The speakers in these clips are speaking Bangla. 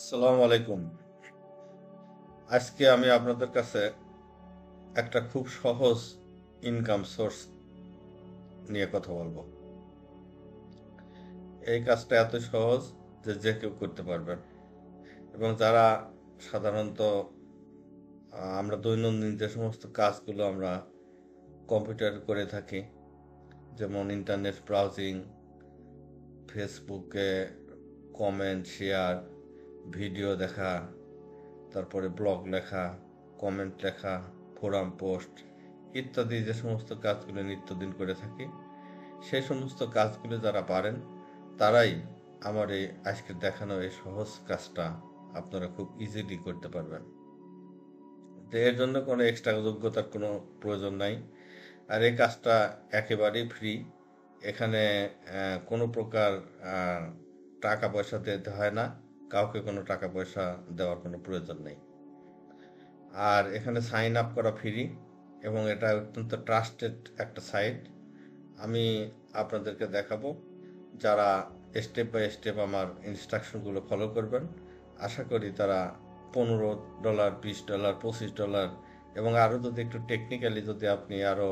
আসসালামু আলাইকুম। আজকে আমি আপনাদের কাছে একটা খুব সহজ ইনকাম সোর্স নিয়ে কথা বলবো। এই কাজটা এত সহজ যে যে কেউ করতে পারবেন, এবং যারা সাধারণত আমরা দৈনন্দিন যে সমস্ত কাজগুলো আমরা কম্পিউটার করে থাকি, যেমন ইন্টারনেট ব্রাউজিং, ফেসবুকে কমেন্ট শেয়ার, ভিডিও দেখা, তারপরে ব্লগ লেখা, কমেন্ট লেখা, ফোরাম পোস্ট ইত্যাদি যে সমস্ত কাজগুলো নিত্যদিন করে থাকি, সেই সমস্ত কাজগুলো যারা পারেন তারাই আমার এই আজকে দেখানো এই সহজ কাজটা আপনারা খুব ইজিলি করতে পারবেন। তো এর জন্য কোনো এক্সট্রা যোগ্যতার কোনো প্রয়োজন নাই, আর এই কাজটা একেবারেই ফ্রি। এখানে কোনো প্রকার টাকা পয়সা দিতে হয় না, কাউকে কোনো টাকা পয়সা দেওয়ার কোনো প্রয়োজন নেই। আর এখানে সাইন আপ করা ফ্রি, এবং এটা অত্যন্ত ট্রাস্টেড একটা সাইট। আমি আপনাদেরকে দেখাবো, যারা স্টেপ বাই স্টেপ আমার ইনস্ট্রাকশনগুলো ফলো করবেন, আশা করি তারা $15, $20, $25, এবং আরও যদি একটু টেকনিক্যালি যদি আপনি আরও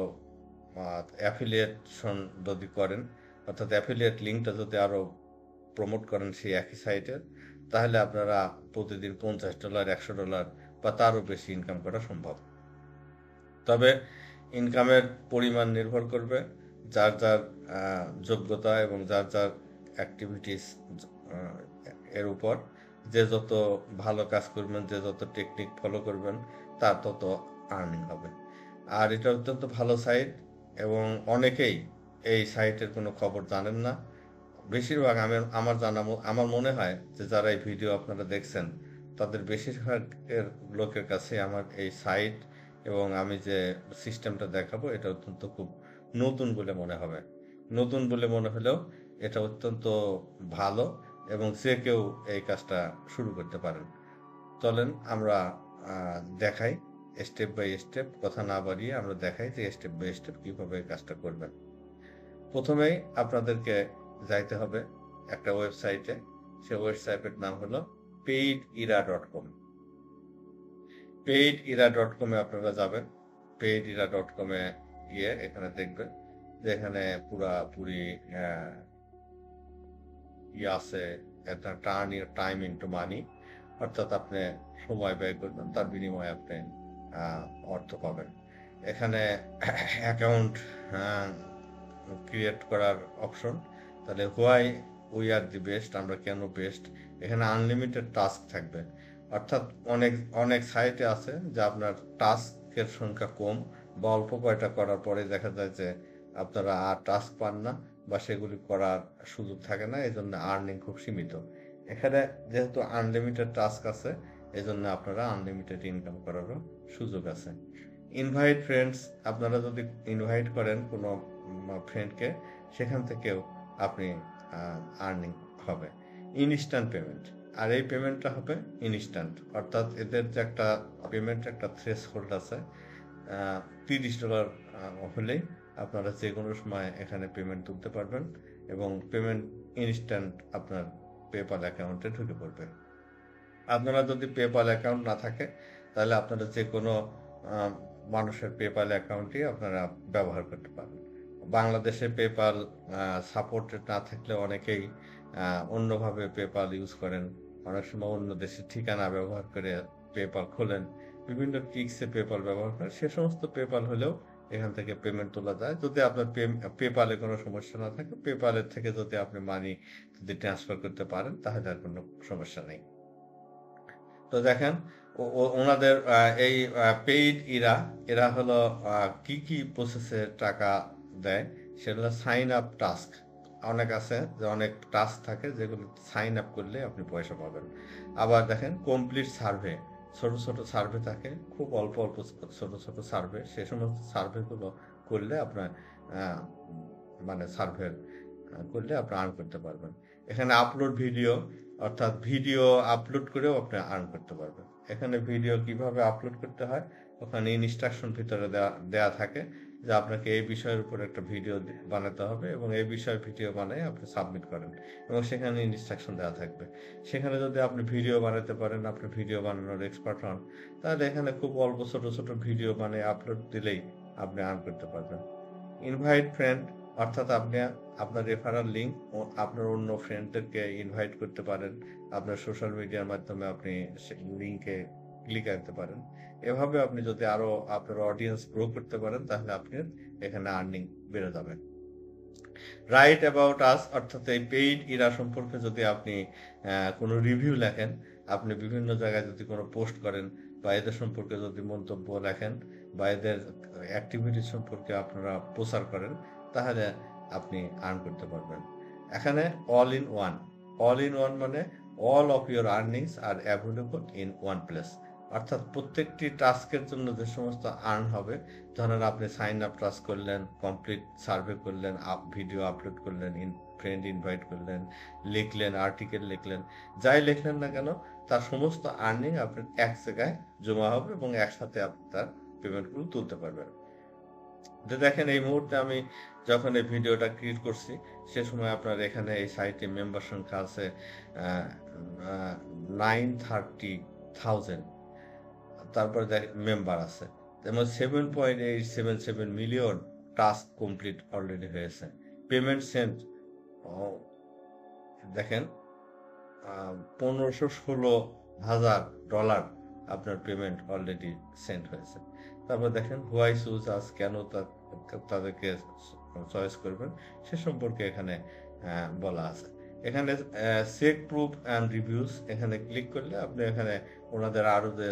অ্যাফিলিয়েশন যদি করেন, অর্থাৎ অ্যাফিলিয়েট লিঙ্কটা যদি আরও প্রমোট করেন সেই একই সাইটের, তাহলে আপনারা প্রতিদিন $50, $100 বা তারও বেশি ইনকাম করা সম্ভব। তবে ইনকামের পরিমাণ নির্ভর করবে যার যার যোগ্যতা এবং যার যার অ্যাক্টিভিটিস এর উপর। যে যত ভালো কাজ করবেন, যে যত টেকনিক ফলো করবেন, তার তত আর্নিং হবে। আর এটা অত্যন্ত ভালো সাইট, এবং অনেকেই এই সাইটের কোনো খবর জানেন না। বেশিরভাগ আমার মনে হয় যে যারা এই ভিডিও আপনারা দেখছেন, তাদের বেশিরভাগের লোকের কাছে আমার এই সাইট এবং আমি যে সিস্টেমটা দেখাবো এটা অত্যন্ত খুব নতুন বলে মনে হবে। নতুন বলে মনে হলেও এটা অত্যন্ত ভালো, এবং যে কেউ এই কাজটা শুরু করতে পারেন। চলেন আমরা দেখাই স্টেপ বাই স্টেপ, কথা না বাড়িয়ে আমরা দেখাই যে স্টেপ বাই স্টেপ কিভাবে এই কাজটা করবেন। প্রথমেই আপনাদেরকে যাইতে হবে একটা ওয়েবসাইটে। সেই ওয়েবসাইটের নাম হলো paidera.com। paidera.com এ আপনারা যাবেন। paidera.com এ গিয়ে এখানে দেখবেন যে এখানে পুরাপুরি আছে, একটা টার্ন ইউর টাইম ইনটু মানি, অর্থাৎ আপনি সময় ব্যয় করবেন, তার বিনিময়ে আপনি অর্থ পাবেন। এখানে অ্যাকাউন্ট ক্রিয়েট করার অপশন, তাহলে why we are the best, আমরা কেন বেস্ট। এখানে আনলিমিটেড টাস্ক থাকবে, অর্থাৎ অনেক অনেক সাইটে আছে যে আপনার টাস্কের সংখ্যা কম, বা অল্প কয়টা করার পরে দেখা যায় যে আপনারা আর টাস্ক পান না, বা সেগুলি করার সুযোগ থাকে না, এই জন্য আর্নিং খুব সীমিত। এখানে যেহেতু আনলিমিটেড টাস্ক আছে, এই জন্য আপনারা আনলিমিটেড ইনকাম করারও সুযোগ আছে। ইনভাইট ফ্রেন্ডস, আপনারা যদি ইনভাইট করেন কোনো ফ্রেন্ডকে, সেখান থেকেও আপনি আর্নিং হবে। ইনস্ট্যান্ট পেমেন্ট, আর এই পেমেন্টটা হবে ইনস্ট্যান্ট, অর্থাৎ এদের যে একটা পেমেন্ট একটা থ্রেশহোল্ড আছে, $30 হলেই আপনারা যে কোনো সময় এখানে পেমেন্ট তুলতে পারবেন, এবং পেমেন্ট ইনস্ট্যান্ট আপনার পেপাল অ্যাকাউন্টে ঢুকে পড়বে। আপনারা যদি পেপাল অ্যাকাউন্ট না থাকে, তাহলে আপনারা যে কোনো মানুষের পেপাল অ্যাকাউন্টই আপনারা ব্যবহার করতে পারেন। বাংলাদেশে পেপাল সাপোর্টেড না থাকলে অনেকেই অন্যভাবে পেপাল ইউজ করেন। অনেক সময় অন্য দেশের ঠিকানা ব্যবহার করে পেপাল খোলেন, বিভিন্ন ট্রিক্সে পেপাল ব্যবহার করেন। সে সমস্ত পেপাল হলেও এখান থেকে পেমেন্ট তোলা যায়। যদি আপনার পেপালে কোনো সমস্যা না থাকে, পেপালের থেকে যদি আপনি মানি যদি ট্রান্সফার করতে পারেন, তাহলে আর কোনো সমস্যা নেই। তো দেখেন ওনাদের এই এরা হলো কি কি প্রসেসে টাকা দেয়, সেগুলো সাইন আপ টাস্ক। অনেক আছে যে অনেক টাস্ক থাকে যেগুলো সাইন আপ করলে আপনি পয়সা পাবেন। আবার দেখেন কমপ্লিট সার্ভে, ছোট ছোট সার্ভে থাকে, খুব অল্প অল্প ছোট ছোট সার্ভে, সে সমস্ত সার্ভেগুলো করলে আপনার মানে সার্ভে করলে আপনি আর্ন করতে পারবেন। এখানে আপলোড ভিডিও, অর্থাৎ ভিডিও আপলোড করেও আপনি আর্ন করতে পারবেন। এখানে ভিডিও কিভাবে আপলোড করতে হয় ওখানে ইনস্ট্রাকশন ভিতরে দেয়া থাকে, যে আপনাকে এই বিষয়ের উপর একটা ভিডিও বানাতে হবে এবং এই বিষয়ে ভিডিও বানিয়ে আপনি সাবমিট করেন এবং সেখানে ইনস্ট্রাকশন দেওয়া থাকবে। সেখানে যদি আপনি ভিডিও বানাতে পারেন, আপনি ভিডিও বানানোর এক্সপার্ট হন, তাহলে এখানে খুব অল্প ছোট ছোট ভিডিও বানিয়ে আপলোড দিলেই আপনি আর্ন করতে পারবেন। ইনভাইট ফ্রেন্ড, অর্থাৎ আপনি আপনার রেফারাল লিঙ্ক ও আপনার অন্য ফ্রেন্ডদেরকে ইনভাইট করতে পারেন। আপনার সোশ্যাল মিডিয়ার মাধ্যমে আপনি লিঙ্কে ক্লিক আনতে পারেন। এভাবে আপনি যদি আরো আপনার অডিয়েন্স গ্রো করতে পারেন, তাহলে আপনি এখানে আর্নিং বেড়ে যাবে। রাইট অ্যাবাউট আস, অর্থাৎ এই পেইড ইরা সম্পর্কে যদি আপনি কোনো রিভিউ লেখেন, আপনি বিভিন্ন জায়গায় যদি কোনো পোস্ট করেন বা এদের সম্পর্কে যদি মন্তব্য লেখেন বা এদের অ্যাক্টিভিটি সম্পর্কে আপনারা প্রচার করেন, তাহলে আপনি আর্ন করতে পারবেন। এখানে all in one, all in one মানে all of your earnings are available in one place, অর্থাৎ প্রত্যেকটি টাস্কের জন্য যে সমস্ত আর্ন হবে, ধরেন আপনি সাইন আপ টাস্ক করলেন, কমপ্লিট সার্ভে করলেন, ভিডিও আপলোড করলেন, ফ্রেন্ড ইনভাইট করলেন, লিখলেন, আর্টিকেল লিখলেন, যাই লিখলেন না কেন, তার সমস্ত আর্নিং আপনার এক জায়গায় জমা হবে এবং একসাথে আপনি তার পেমেন্টগুলো তুলতে পারবেন। দেখেন এই মুহূর্তে আমি যখন এই ভিডিওটা ক্রিয়েট করছি, সে সময় আপনার এখানে এই সাইটে মেম্বার সংখ্যা আছে 930,000, তারপর মেম্বার আছে, যেমন 7.877 মিলিয়ন টাস্ক কমপ্লিট অলরেডি হয়েছে। পেমেন্ট সেন্ট দেখেন $1516,000 আপনার পেমেন্ট অলরেডি সেন্ড হয়েছে। তারপর দেখেন হোয়াই চুজ আস, কেন তাদেরকে চয়েস করবেন সে সম্পর্কে এখানে বলা আছে। এখানে চেক প্রুফ অ্যান্ড রিভিউস, এখানে ক্লিক করলে আপনি এখানে ওনাদের আরো যে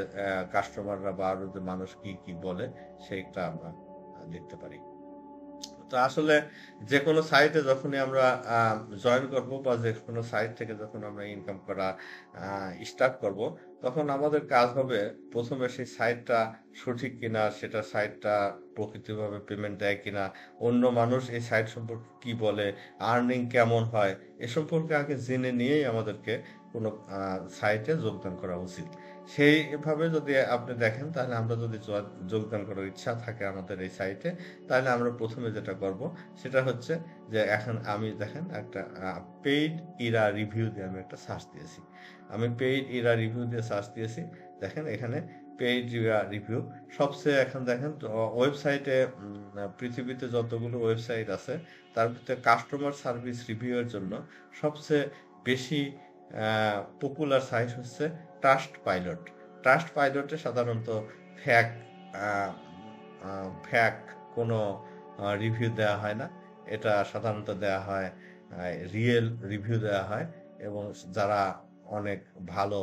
কাস্টমাররা বা আরো যে মানুষ কি কি বলে সেইটা আমরা দেখতে পারি। তো আসলে যে কোনো সাইটে যখনই আমরা জয়েন করব বা যে কোনো সাইট থেকে যখন আমরা ইনকাম করা স্টার্ট করব, তখন আমাদের কাজ হবে প্রথমে সেই সাইটটা সঠিক কিনা, সেটা সাইটটা প্রকৃতভাবে পেমেন্ট দেয় কিনা, অন্য মানুষ এই সাইট সম্পর্কে কি বলে, আর্নিং কেমন হয়, এ সম্পর্কে আগে জেনে নিয়েই আমাদেরকে কোনো সাইটে যোগদান করা উচিত। সেইভাবে যদি আপনি দেখেন, তাহলে আমরা যদি যোগদান করার ইচ্ছা থাকে আমাদের এই সাইটে, তাহলে আমরা প্রথমে যেটা করব সেটা হচ্ছে যে এখন আমি দেখেন একটা পেইড ইরা রিভিউ দিয়ে আমি একটা সার্চ দিয়েছি। আমি পেইড ইরা রিভিউ দিয়ে সার্চ দিয়েছি। দেখেন এখানে পেইড ইরা রিভিউ সবচেয়ে, এখন দেখেন ওয়েবসাইটে পৃথিবীতে যতগুলো ওয়েবসাইট আছে তার ভিতরে কাস্টমার সার্ভিস রিভিউ এর জন্য সবচেয়ে বেশি পপুলার সাইট হচ্ছে ট্রাস্ট পাইলট। ট্রাস্ট পাইলটে সাধারণত ফ্যাক ফ্যাক কোনো রিভিউ দেওয়া হয় না, এটা সাধারণত দেওয়া হয় রিয়েল রিভিউ দেওয়া হয় এবং যারা অনেক ভালো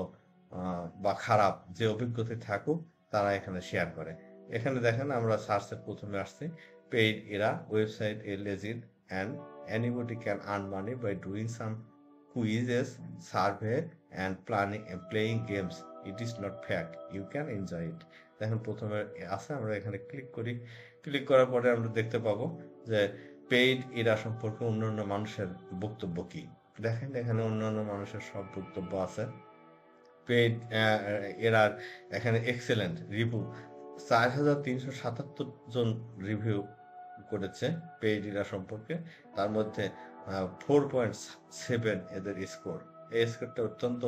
বা খারাপ যে অভিজ্ঞতা থাকুক তারা এখানে শেয়ার করে। এখানে দেখেন আমরা সার্চের প্রথমে আসছি পেইড ইরা ওয়েবসাইট এ legit and anybody can earn money by doing some quizzes, survey and playing games. It is not fake. You can enjoy it. দেখেন প্রথমে আছে, আমরা এখানে ক্লিক করি। ক্লিক করার পরে আমরা দেখতে পাবো যে পেইড ইরা সম্পর্কে অন্যান্য মানুষের বক্তব্য কি। দেখেন এখানে অন্যান্য মানুষের সব বক্তব্য আছে। পেইড এরার এখানে এক্সেলেন্ট রিভিউ 4,377 জন রিভিউ করেছে পেইড ইরা সম্পর্কে, তার মধ্যে 4.7 এদের স্কোর। এই স্কোরটা অত্যন্ত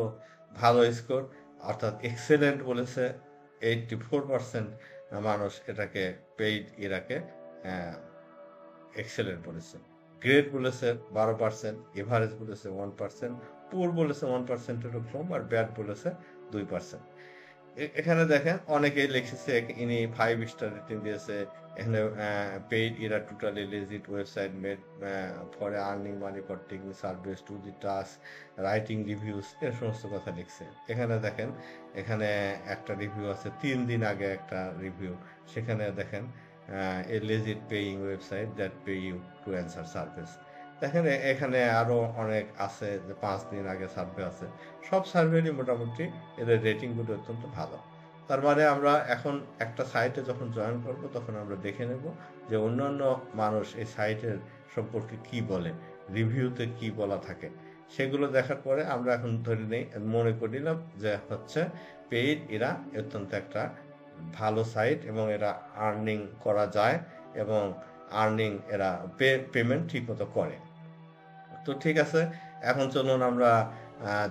ভালো স্কোর, অর্থাৎ এক্সেলেন্ট বলেছে 84% মানুষ এটাকে পেইড ইরাকে এক্সেলেন্ট বলেছে। গ্রেড বলেছে 12%, এভারেজ বলেছে 1%, পুর বলেছে 1%-এরও কম, আর ব্যাড বলেছে 2%। এখানে দেখেন অনেকেই লিখেছে, ইনি 5 স্টার রেটিং দিয়েছে। এখানে paid Ira totally legit website made for earning money for taking service to the task, writing reviews, এর সমস্ত কথা লিখছে। এখানে দেখেন এখানে একটা রিভিউ আছে 3 দিন আগে একটা রিভিউ, সেখানে দেখেন a legit paying website that pay you to answer service. দেখেন এখানে আরো অনেক আছে, যে 5 দিন আগে সার্ভে আছে। সব সার্ভেরই মোটামুটি এদের রেটিং গুলো অত্যন্ত ভালো। তার মানে আমরা এখন একটা সাইটে যখন জয়েন করব তখন আমরা দেখে নেব যে অন্যান্য মানুষ এই সাইটের সম্পর্কে কি বলে, রিভিউতে কি বলা থাকে। সেগুলো দেখার পরে আমরা এখন ধরে নেই, মনে করে নিলাম যে হচ্ছে পেইড এরা অত্যন্ত একটা ভালো সাইট এবং এরা আর্নিং করা যায় এবং আর্নিং এরা পেমেন্ট ঠিক মতো করে। তো ঠিক আছে, এখন চলুন আমরা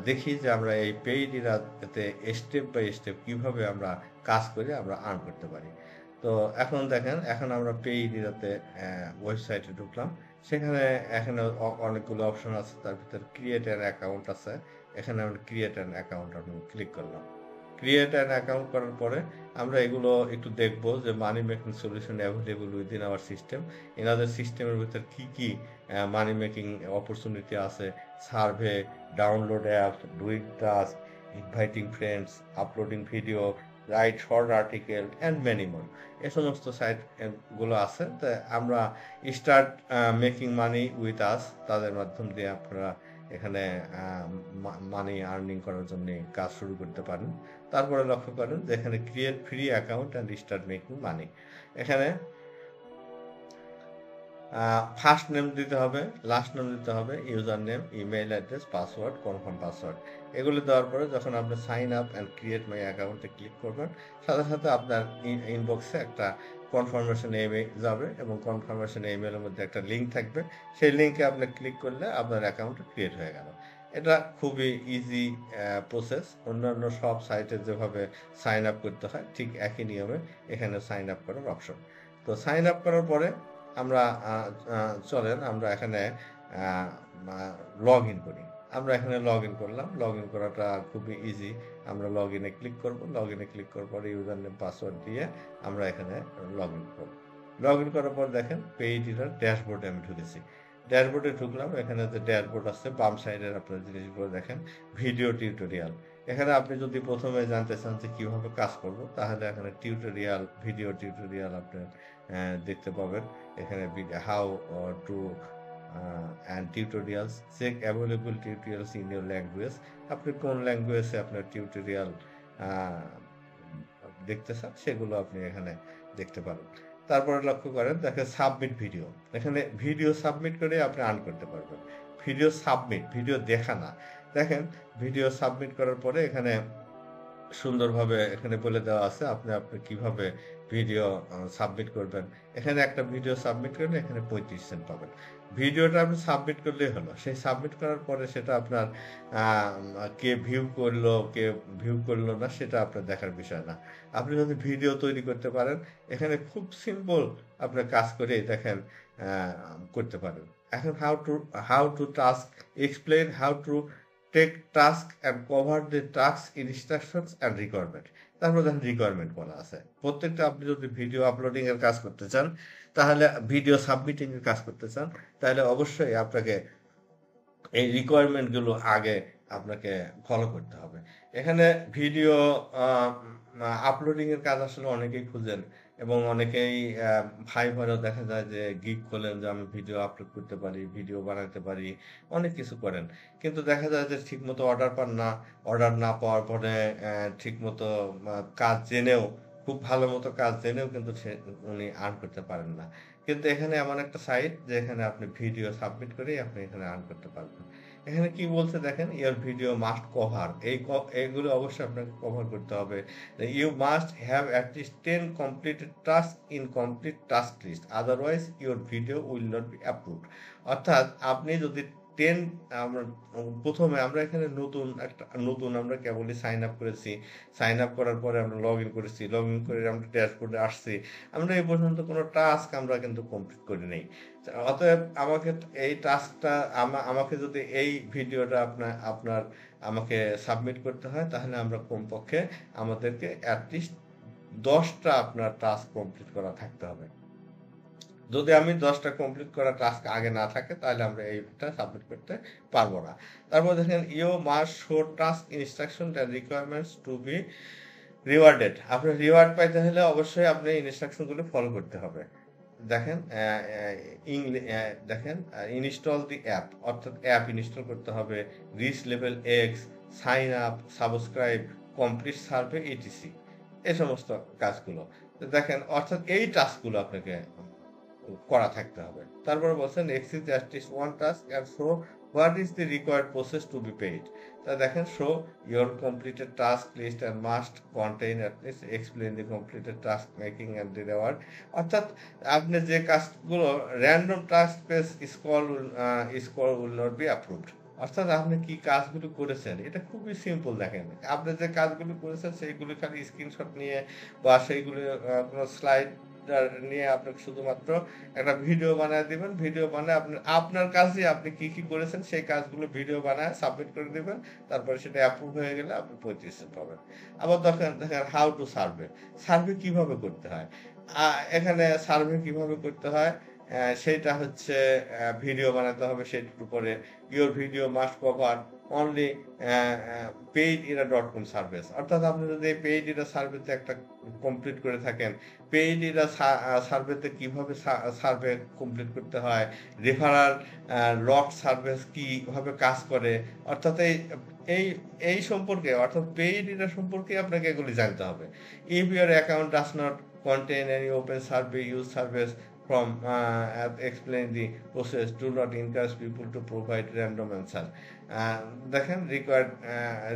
দেখি যে আমরা এই পেইড ইরাতে স্টেপ বাই স্টেপ কিভাবে আমরা কাজ করে আমরা আর্ন করতে পারি। তো এখন দেখেন, এখন আমরা পেইড ইরাতে ওয়েবসাইটে ঢুকলাম। সেখানে এখানে অনেকগুলো অপশন আছে, তার ভিতরে ক্রিয়েট অ্যান অ্যাকাউন্ট আছে। এখানে আমরা ক্রিয়েট অ্যান অ্যাকাউন্ট আমি ক্লিক করলাম। ক্রিয়েট অ্যান অ্যাকাউন্ট করার পরে আমরা এগুলো একটু দেখবো যে money making solution available within our system. এনাদের সিস্টেমের ভিতর কি কি মানি মেকিং অপরচুনিটি আছে, survey, download app, doing task, inviting friends, uploading video, write short article and many more. এ সমস্ত সাইট গুলো আছে। তো আমরা start making money with us, তাদের মাধ্যম দিয়ে আপনারা এখানে মানি আর্নিং করার জন্য কাজ শুরু করতে পারেন। তারপরে লক্ষ্য করেন যে এখানে create free account and start making money. এখানে ফার্স্ট নেম দিতে হবে, লাস্ট নেম দিতে হবে, user name, email address, password, confirm password. এগুলো দেওয়ার পরে যখন আপনি sign up and create my অ্যাকাউন্টে ক্লিক করবেন, সাথে সাথে আপনার ইনবক্সে একটা কনফার্মেশন ইমেইল যাবে এবং কনফার্মেশন ইমেইলের মধ্যে একটা লিঙ্ক থাকবে। সেই লিঙ্কে আপনি ক্লিক করলে আপনার অ্যাকাউন্টটা ক্রিয়েট হয়ে গেল। এটা খুবই ইজি প্রসেস। অন্যান্য সব সাইটে যেভাবে সাইন আপ করতে হয় ঠিক একই নিয়মে এখানে সাইন আপ করার অপশন। তো সাইন আপ করার পরে আমরা চলেন আমরা এখানে লগ ইন করি। আমরা এখানে লগ ইন করলাম। লগ ইন করাটা খুবই ইজি। আমরা লগ ইনে ক্লিক করব। লগ ইনে ক্লিক করার পরে ইউজার নেম পাসওয়ার্ড দিয়ে আমরা এখানে লগ ইন করব। লগ ইন করার পর দেখেন পেইড ইরার ড্যাশবোর্ডে আমি ঢুকেছি। ড্যাশবোর্ডে ঢুকলাম। এখানে যে ড্যাশবোর্ড আছে বাম সাইডের আপনার জিনিসগুলো দেখেন, ভিডিও টিউটোরিয়াল। এখানে আপনি যদি প্রথমে জানতে চান যে কিভাবে কাজ করব, তাহলে এখানে টিউটোরিয়াল, ভিডিও টিউটোরিয়াল আপনি দেখতে পাবেন। এখানে how to and tutorials, check available tutorials in your language. আপনি কোন ল্যাঙ্গুয়েজে আপনার টিউটোরিয়াল দেখতে চান সেগুলো আপনি এখানে দেখতে পাবেন। তারপরে লক্ষ্য করেন দেখেন সাবমিট ভিডিও। এখানে ভিডিও সাবমিট করে আপনি আর্ন করতে পারবেন। ভিডিও সাবমিট, ভিডিও দেখা না। দেখেন ভিডিও সাবমিট করার পরে এখানে সুন্দরভাবে এখানে বলে দেওয়া আছে আপনি কিভাবে ভিডিও সাবমিট করবেন। এখানে একটা ভিডিও সাবমিট করলে এখানে 35 সেন্ট পাবেন। ভিডিওটা আপনি সাবমিট করলেই হলো। সেই সাবমিট করার পরে সেটা আপনার কে ভিউ করলো না সেটা আপনার দেখার বিষয় না। আপনি যদি ভিডিও তৈরি করতে পারেন, এখানে খুব সিম্পল আপনার কাজ করে দেখেন করতে পারেন। এখন how to task, explain how to take task and cover the task instructions and requirement. তারপর দেখেন রিকোয়ারমেন্ট বলা আছে। প্রত্যেকটা আপনি যদি ভিডিও আপলোডিং এর কাজ করতে চান, তাহলে ভিডিও সাবমিটিং এর কাজ করতে চান, তাহলে অবশ্যই আপনাকে এই রিকোয়ারমেন্ট গুলো আগে আপনাকে ফলো করতে হবে। এখানে ভিডিও আপলোডিং এর কাজ আসলে অনেকেই খুঁজেন এবং অনেকেই ফাইবারও দেখা যায় যে গিগ খোলেন যে আমি ভিডিও আপলোড করতে পারি, ভিডিও বানাতে পারি, অনেক কিছু করেন। কিন্তু দেখা যায় যে ঠিকমতো অর্ডার পান না। অর্ডার না পাওয়ার পরে ঠিকমতো কাজ জেনেও, খুব ভালো মতো কাজ জেনেও কিন্তু উনি আর্ন করতে পারেন না। কিন্তু এখানে এমন একটা সাইট যে এখানে আপনি ভিডিও সাবমিট করেই আপনি এখানে আর্ন করতে পারবেন। এখানে কি বলছে দেখেন, ইয়ার ভিডিও মাস্ট কভার, এইগুলো অবশ্যই আপনাকে কভার করতে হবে। You must have at least 10 completed task in complete task list, otherwise your video will not be approved. অর্থাৎ আপনি যদি 10, প্রথমে আমরা এখানে নতুন আমরা কেবলই সাইন আপ করেছি। সাইন আপ করার পরে আমরা লগ ইন করেছি। লগ ইন করে আমরা ড্যাশবোর্ডে আসছি। আমরা এই পর্যন্ত কোনো টাস্ক আমরা কিন্তু কমপ্লিট করি নাই। অতএব আমাকে এই টাস্কটা আমাকে যদি এই ভিডিওটা আমাকে সাবমিট করতে হয়, তাহলে আমরা কমপক্ষে আমাদেরকে অ্যাটলিস্ট 10টা আপনার টাস্ক কমপ্লিট করা থাকতে হবে। যদি আমি 10টা কমপ্লিট করা টাস্ক আগে না থাকে, তাহলে আমরা এইটা সাবমিট করতে পারবো না। তারপর দেখেন you must show task instruction and requirements to be rewarded. আপনি রিওয়ার্ড পাইতে হলে অবশ্যই আপনি ইনস্ট্রাকশনগুলো ফলো করতে হবে। দেখেন ইনস্টল দি অ্যাপ, অর্থাৎ অ্যাপ ইনস্টল করতে হবে, reach level X, sign up, subscribe, complete survey, ETC, এই সমস্ত কাজগুলো। দেখেন অর্থাৎ এই টাস্কগুলো আপনাকে করা থাকতে হবে। তারপরে বলছেন exit at least one task and show what is the required process to be paid. তা দেখেন show your completed task list and must contain at least explain the completed task making and the reward. অর্থাৎ আপনি যে কাজগুলো random task page score will not be approved. অর্থাৎ আপনি কি কাজগুলো করেছেন এটা খুবই সিম্পল। দেখেন আপনি যে কাজগুলো করেছেন সেইগুলো খালি স্ক্রিনশট নিয়ে বা সেইগুলো কোনো স্লাইড নিয়ে আপনি শুধুমাত্র একটা ভিডিও বানায় দিবেন। ভিডিও বানায় আপনার কাজে আপনি কি কি করেছেন সেই কাজগুলো ভিডিও বানায় সাবমিট করে দিবেন। তারপরে সেটা অ্যাপ্রুভ হয়ে গেলে আপনি 35 পাবেন। আবার দেখেন হাউ টু সার্ভে। সার্ভে কিভাবে করতে হয়, এখানে সার্ভে কিভাবে করতে হয় সেটা হচ্ছে ভিডিও বানাতে হবে সেটার উপরে। Your video must cover only paidera.com service. অর্থাৎ আপনি যদি পেইডিরা সার্ভেতে একটা কমপ্লিট করে থাকেন, পেইডিরা সার্ভেতে কিভাবে সার্ভে কমপ্লিট করতে হয়, রেফারাল লক সার্ভিস কিভাবে কাজ করে, অর্থাৎ এই এই সম্পর্কে অর্থাৎ পেইডিরা সম্পর্কে আপনাকে এগুলি জানতে হবে। If your account does not contain any open survey use service from explain the process, do not encourage people to provide random answer. দেখেন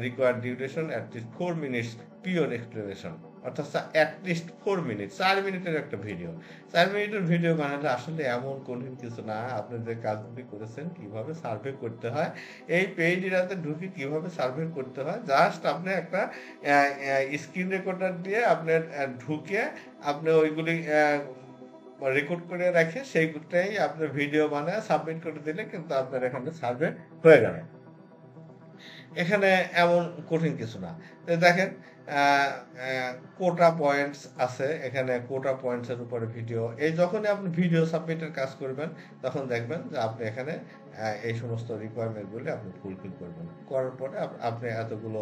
required duration at least 4 minutes pure explanation। অর্থাৎ at least 4 minutes, 4 মিনিটের একটা ভিডিও। 4 মিনিটের ভিডিও বানাতে আসলে এমন কঠিন কিছু না। আপনি যে কাজগুলি করেছেন কিভাবে সার্ভে করতে হয়, এই পেইডিরাতে ঢুকে কিভাবে সার্ভে করতে হয়, জাস্ট আপনি একটা স্ক্রিন রেকর্ডার দিয়ে আপনি ঢুকে আপনি ওইগুলি রেকর্ড করে রাখে সেইটাই আপনি ভিডিও বানায় সাবমিট করে দিলে কিন্তু আপনার এখানে সার্ভে হয়ে গেল। এখানে এমন কঠিন কিছু না। দেখেন কোটা পয়েন্টস আছে, এখানে কোটা পয়েন্টসের উপরে ভিডিও। এই যখনই আপনি ভিডিও সাবমিটের কাজ করবেন তখন দেখবেন যে আপনি এখানে এই সমস্ত রিকোয়ারমেন্টগুলি আপনি ফুলফিল করবেন। করার পরে আপনি এতগুলো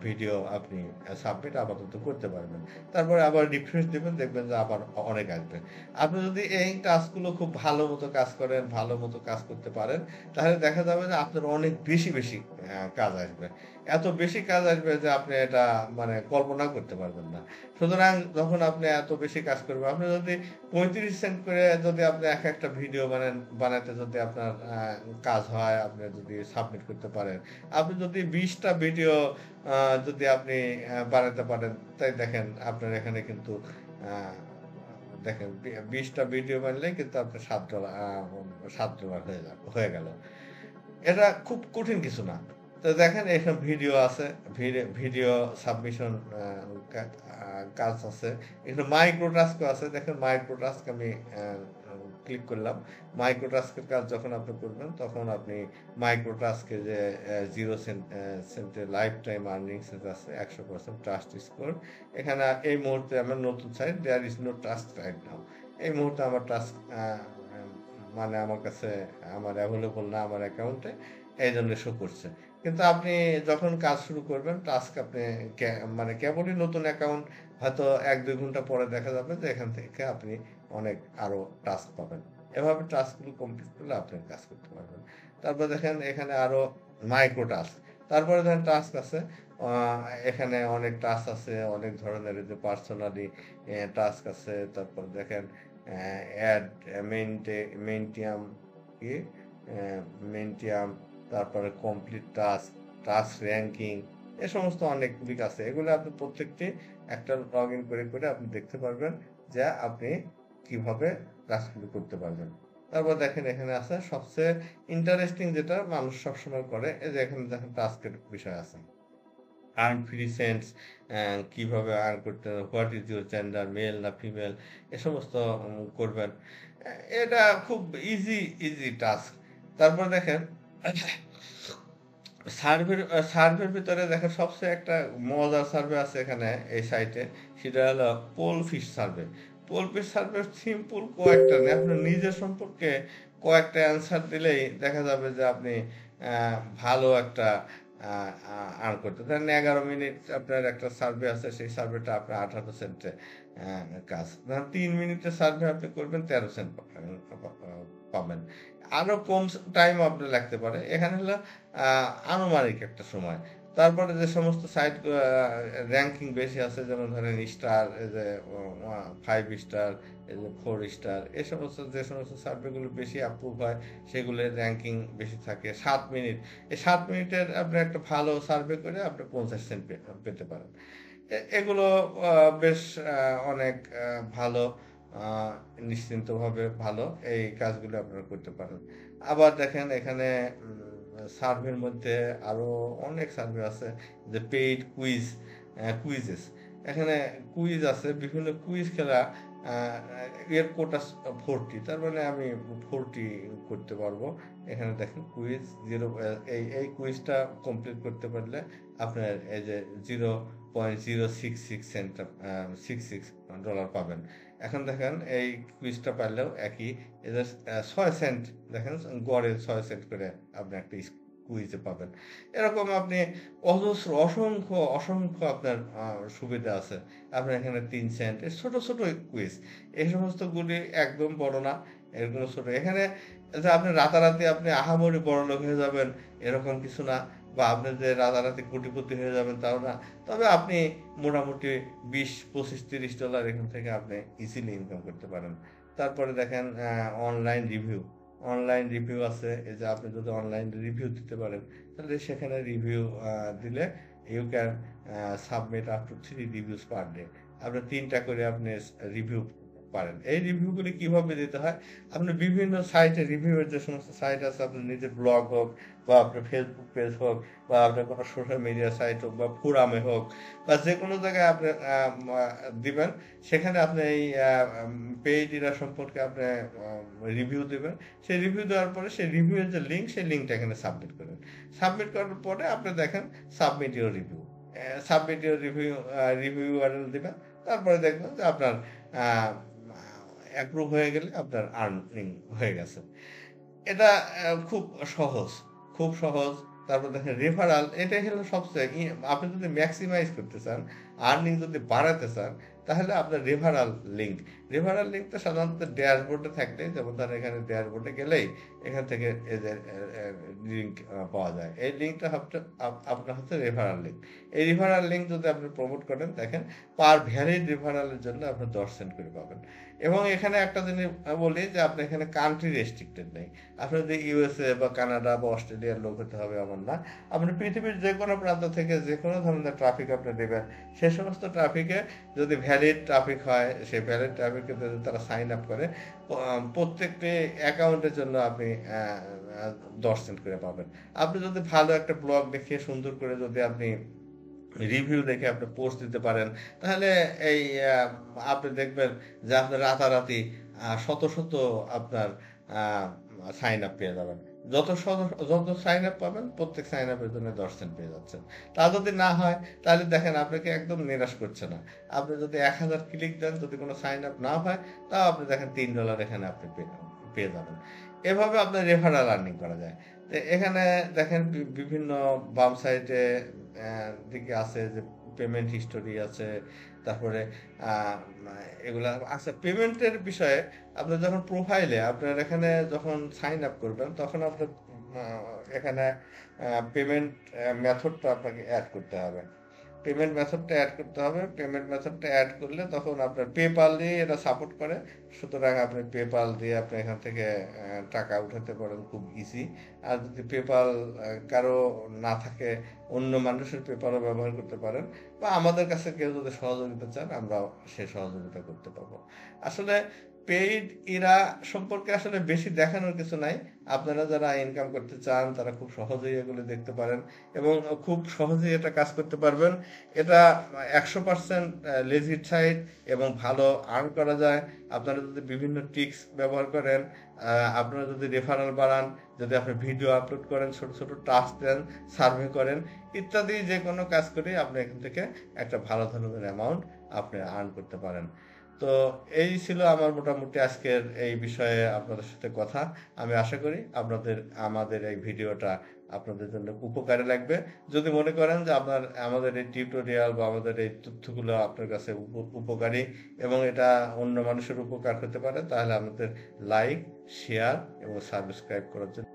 ভিডিও আপনি সাবমিট আপাতত করতে পারবেন। তারপরে আবার রিফ্রেশ দেবেন, দেখবেন যে আবার অনেক আসবে। আপনি যদি এই টাস্কগুলো খুব ভালো মতো কাজ করেন, ভালো মতো কাজ করতে পারেন, তাহলে দেখা যাবে যে আপনার অনেক বেশি বেশি কাজ আসবে। এত বেশি কাজ আসবে যে আপনি এটা মানে কল্পনা করতে পারবেন না। সুতরাং যখন আপনি এত বেশি কাজ করবেন, আপনি যদি 35 সেন্ট করে যদি আপনি একটা ভিডিও বানাতে যদি আপনার কাজ হয়, আপনি যদি সাবমিট করতে পারেন, আপনি যদি 20টা ভিডিও যদি আপনি বানাতে পারেন, তাই দেখেন আপনার এখানে কিন্তু দেখেন 20টা ভিডিও বানলে কিন্তু আপনার $7 হয়ে গেল। এটা খুব কঠিন কিছু না। তো দেখেন এখানে ভিডিও আছে, ভিডিও সাবমিশন কাজ আছে, এখানে মাইক্রো টাস্কও আছে। দেখেন মাইক্রো টাস্ক আমি ক্লিক করলাম। মাইক্রো টাস্কের কাজ যখন আপনি করবেন তখন আপনি মাইক্রো টাস্কে যে 0 সেন্টের লাইফ টাইম আর্নিং আছে, 100% ট্রাস্ট স্কোর। এখানে এই মুহূর্তে আমার নতুন site, there is no task right now. এই মুহূর্তে আমার টাস্ক মানে আমার কাছে আমার অ্যাভেলেবল না আমার অ্যাকাউন্টে, এই জন্য শো করছে। কিন্তু আপনি যখন কাজ শুরু করবেন টাস্ক আপনি মানে কেবলই নতুন অ্যাকাউন্ট, হয়তো 1-2 ঘন্টা পরে দেখা যাবে যে এখান থেকে আপনি অনেক আরো টাস্ক পাবেন। এভাবে টাস্কগুলো কমপ্লিট করলে আপনি কাজ করতে পারবেন। তারপর দেখেন এখানে আরো মাইক্রো টাস্ক। তারপরে দেখেন টাস্ক আছে, এখানে অনেক টাস্ক আছে, অনেক ধরনের যে পার্সোনালি টাস্ক আছে। তারপর দেখেন অ্যাড মেন্টিয়াম কি মেন্টিয়াম, তারপরে কমপ্লিট টাস্ক র্যাঙ্কিং, এ সমস্ত অনেকগুলি আছে। এগুলো আপনি প্রত্যেকটি একটা লগ ইন করে করে আপনি দেখতে পারবেন যে আপনি কিভাবে কাজগুলো করতে পারবেন। তারপর দেখেন এখানে আছে সবচেয়ে ইন্টারেস্টিং যেটা মানুষ সবসময় করে, এই যে এখানে দেখেন টাস্কের বিষয় আছে। আর্ন ফ্রি সেন্টস, কিভাবে আর্ন করতে, what is your gender, male না ফিমেল, এ সমস্ত করবেন। এটা খুব ইজি টাস্ক। তারপর দেখেন সার্ভের ভিতরে দেখেন সবচেয়ে একটা মজার সার্ভে আছে এখানে এই সাইটে, সেটা হলো পোলফিশ সার্ভে। পোলফিশ সার্ভে সিম্পল কয়েকটা নেই, আপনার নিজের সম্পর্কে কয়েকটা অ্যান্সার দিলেই দেখা যাবে যে আপনি ভালো একটা আর্ন করতে। ধরেন 11 মিনিট আপনার একটা সার্ভে আছে, সেই সার্ভেটা আপনার 18 সেন্টে কাজ। ধরেন 3 মিনিটের সার্ভে আপনি করবেন, 13 সেন্ট পাবেন। আরো কম টাইম আপনি লাগতে পারে। এখানে হলো আনুমানিক একটা সময়। তারপরে যে সমস্ত সাইট র্যাঙ্কিং বেশি আছে, যেমন ধরেন স্টার, এই যে 5 স্টার, এই যে 4 স্টার, এই সমস্ত যে সমস্ত সার্ভেগুলো বেশি অ্যাপ্রুভ হয় সেগুলোর র্যাঙ্কিং বেশি থাকে। 7 মিনিট, এই 7 মিনিটের আপনি একটা ভালো সার্ভে করে আপনি 50 সেন্ট পেতে পারেন। এগুলো বেশ অনেক ভালো, আহ, নিশ্চিন্তভাবে ভালো এই কাজগুলো আপনারা করতে পারেন। আবার দেখেন এখানে সার্ভের মধ্যে আরো অনেক সার্ভে আছে, যে পেইড কুইজেস, এখানে কুইজ আছে, বিভিন্ন কুইজ খেলা। এর কোটা 40, তার মানে আমি 40 করতে পারবো। এখানে দেখেন কুইজ 0, এই কুইজটা কমপ্লিট করতে পারলে আপনার এই যে 0.066 সেন্ট, $66 পাবেন। এখন দেখেন এই কুইজটা পারলেও একই, এদের 6 সেন্ট, দেখেন গড়ে 6 সেন্ট করে আপনি একটা কুইজে পাবেন। এরকম আপনি অজস্র অসংখ্য অসংখ্য আপনার সুবিধা আছে। আপনার এখানে 3 সেন্ট, ছোট ছোট কুইজ, এই সমস্তগুলি একদম বড় না, এগুলো ছোট। এখানে যে আপনি রাতারাতি আপনি আহামরি বড় লোক হয়ে যাবেন এরকম কিছু না, বা আপনি যে রাতারাতি কোটিপতি হয়ে যাবেন তাও না। তবে আপনি মোটামুটি 20, 25, 30 ডলার এখান থেকে আপনি ইজিলি ইনকাম করতে পারেন। তারপরে দেখেন অনলাইন রিভিউ আছে, এই যে আপনি যদি অনলাইন রিভিউ দিতে পারেন তাহলে সেখানে রিভিউ দিলে you can submit up to 3 reviews per day. আপনি 3টা করে আপনি রিভিউ পারেন। এই রিভিউগুলি কিভাবে দিতে হয়, আপনি বিভিন্ন সাইটে, রিভিউয়ের যে সমস্ত সাইট আছে, আপনার নিজের ব্লগ হোক বা আপনার ফেসবুক পেজ হোক বা আপনার কোনো সোশ্যাল মিডিয়া সাইট হোক বা ফোরামে হোক বা যে কোনো জায়গায় আপনি দিবেন, সেখানে আপনি এই পেইড ইরা সম্পর্কে আপনি রিভিউ দেবেন। সেই রিভিউ দেওয়ার পরে সেই রিভিউয়ের যে লিঙ্ক, সেই লিঙ্কটা এখানে সাবমিট করবেন। সাবমিট করার পরে আপনি দেখেন submit your review, review URL দিবেন। তারপরে দেখবেন যে আপনার অ্যাপ্রুভ হয়ে গেলে আপনার আর্নিং হয়ে গেছে। এটা খুব সহজ, খুব সহজ। তারপর দেখেন রেফারাল, এটাই হলো সবচেয়ে আপনি যদি ম্যাক্সিমাইজ করতে চান, আর্নিং যদি বাড়াতে চান, তাহলে আপনার রেফারাল লিঙ্কটা সাধারণত ড্যাশবোর্ডে থাকলে, যেমন ধরেন এখানে ড্যাশবোর্ডে গেলেই এখান থেকে এই যে লিঙ্ক পাওয়া যায়, এই লিঙ্কটা আপনার হচ্ছে রেফারাল লিঙ্ক। এই রেফারাল লিঙ্ক যদি আপনি প্রমোট করেন, দেখেন পার ভ্যালিড রেফারালের জন্য আপনি 10 সেন্ট করে পাবেন। এবং এখানে একটা জিনিস বলি যে আপনি এখানে কান্ট্রি রেস্ট্রিক্টেড নেই। আপনি যদি USA বা কানাডা বা অস্ট্রেলিয়ার লোক হতে হবে এমন না, আপনি পৃথিবীর যে কোনো প্রান্ত থেকে যে কোনো ধরনের ট্রাফিক আপনি দেবেন, সে সমস্ত ট্রাফিকে যদি ভ্যালিড ট্রাফিক হয়, সেই ভ্যালিড ট্রাফিকে যদি তারা সাইন আপ করে, প্রত্যেকটি অ্যাকাউন্টের জন্য আপনি 10 সেন্ট করে পাবেন। আপনি যদি ভালো একটা ব্লগ দেখিয়ে সুন্দর করে যদি আপনি রিভিউ দেখে আপনি পোস্ট দিতে পারেন, তাহলে এই আপনি দেখবেন যে আপনার রাতারাতি শত শত আপনার সাইন আপ পেয়ে যাবেন। যত সাইন আপ পাবেন, প্রত্যেক সাইন আপের জন্য 10 সেন্ট পেয়ে যাচ্ছেন। তা যদি না হয়, তাহলে দেখেন আপনাকে একদম নিরাশ করছে না। আপনি যদি 1000 ক্লিক দেন, যদি কোনো সাইন আপ না হয়, তাও আপনি দেখেন $3 এখানে আপনি পেয়ে যাবেন। এভাবে আপনার রেফারাল আর্নিং করা যায়। তো এখানে দেখেন বিভিন্ন বাম সাইডে দিকে আছে যে পেমেন্ট হিস্টোরি আছে, তারপরে আহ, এগুলা আছে। পেমেন্টের বিষয়ে আপনার যখন প্রোফাইলে আপনার এখানে যখন সাইন আপ করবেন, তখন আপনার এখানে পেমেন্ট মেথডটা আপনাকে অ্যাড করতে হবে। পেমেন্ট মেথডটা অ্যাড করলে তখন আপনার পেপাল দিয়ে এটা সাপোর্ট করে। সুতরাং আপনি পেপাল দিয়ে আপনি এখান থেকে টাকা উঠাতে পারেন খুব ইজি। আর যদি পেপাল কারো না থাকে, অন্য মানুষের পেপালও ব্যবহার করতে পারেন, বা আমাদের কাছে কেউ যদি সহযোগিতা চান, আমরা সে সহযোগিতা করতে পারবো। আসলে পেইড ইরা সম্পর্কে আসলে বেশি দেখানোর কিছু নাই। আপনারা যারা ইনকাম করতে চান, তারা খুব সহজেই এগুলো দেখতে পারেন এবং খুব সহজেই এটা কাজ করতে পারবেন। এটা 100% লেজিট সাইট এবং ভালো আর্ন করা যায়। আপনারা যদি বিভিন্ন ট্রিক্স ব্যবহার করেন, আপনারা যদি রেফারেল বাড়ান, যদি আপনি ভিডিও আপলোড করেন, ছোট ছোট টাস্ক দেন, সার্ভে করেন, ইত্যাদি যে কোনো কাজ করে আপনি এখান থেকে একটা ভালো ধরনের অ্যামাউন্ট আপনি আর্ন করতে পারেন। তো এই ছিল আমার মোটামুটি আজকের এই বিষয়ে আপনাদের সাথে কথা। আমি আশা করি আমাদের এই ভিডিওটা আপনাদের জন্য উপকারে লাগবে। যদি মনে করেন যে আমাদের এই টিউটোরিয়াল বা আমাদের এই তথ্যগুলো আপনার কাছে উপকারী এবং এটা অন্য মানুষের উপকার হতে পারে, তাহলে আমাদের লাইক, শেয়ার এবং সাবস্ক্রাইব করার জন্য